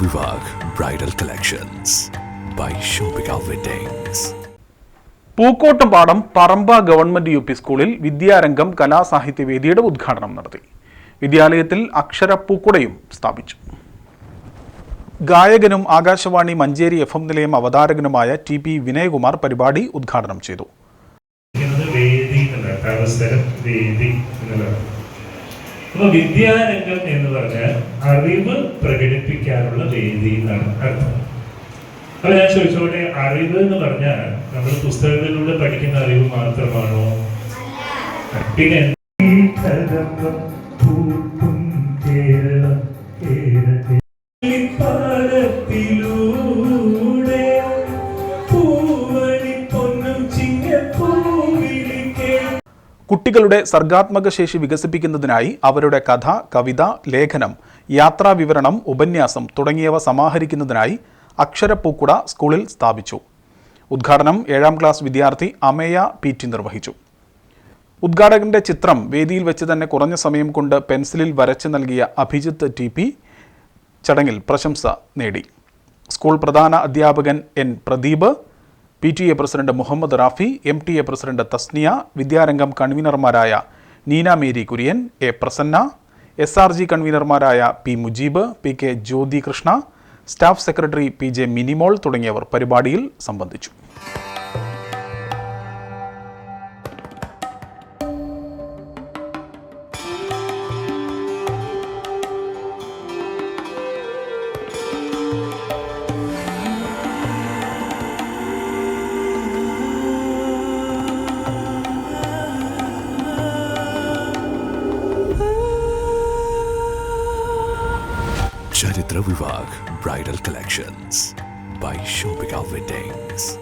Vivag Bridal Collections by Shobhika Weddings. Pookkottumpadam Paramba government U P സ്കൂളിൽ വിദ്യാരംഗം കലാസാഹിത്യവേദിയുടെ ഉദ്ഘാടനം നടത്തി. വിദ്യാലയത്തിൽ അക്ഷരപ്പൂക്കുടയും സ്ഥാപിച്ചു. ഗായകനും ആകാശവാണി മഞ്ചേരി FM നിലയം അവതാരകനുമായ TP വിനയകുമാർ പരിപാടി ഉദ്ഘാടനം ചെയ്തു. വിദ്യാരംഗം എന്ന് പറഞ്ഞാൽ അറിവ് പ്രകടിപ്പിക്കാനുള്ള വേദി എന്നാണ് അർത്ഥം. അപ്പൊ ഞാൻ ചോദിച്ചോട്ടെ, അറിവ് എന്ന് പറഞ്ഞാൽ നമ്മൾ പുസ്തകങ്ങളിലൂടെ പഠിക്കുന്ന അറിവ് മാത്രമാണോ? പിന്നെ കുട്ടികളുടെ സർഗാത്മക ശേഷി വികസിപ്പിക്കുന്നതിനായി അവരുടെ കഥ, കവിത, ലേഖനം, യാത്രാവിവരണം, ഉപന്യാസം തുടങ്ങിയവ സമാഹരിക്കുന്നതിനായി അക്ഷരപ്പൂക്കുട സ്കൂളിൽ സ്ഥാപിച്ചു. ഉദ്ഘാടനം 7ാം ക്ലാസ് വിദ്യാർത്ഥി അമേയ PT നിർവഹിച്ചു. ഉദ്ഘാടകന്റെ ചിത്രം വേദിയിൽ വെച്ച് തന്നെ കുറഞ്ഞ സമയം കൊണ്ട് പെൻസിലിൽ വരച്ച് നൽകിയ അഭിജിത്ത് TP ചടങ്ങിൽ പ്രശംസ നേടി. സ്കൂൾ പ്രധാന അധ്യാപകൻ N Pradeep, PTA president Muhammad Rafi, MTA president Thasniya, Vidyarangam കൺവീനർമാരായ Neena Mary Kurian, A Prasanna, SRG കൺവീനർമാരായ P Mujeeb, PK Jyothi Krishna, staff secretary PJ Minimol തുടങ്ങിയവർ പരിപാടിയിൽ സംബന്ധിച്ചു. Charitra Vivag Bridal Collections by Shobhika Weddings.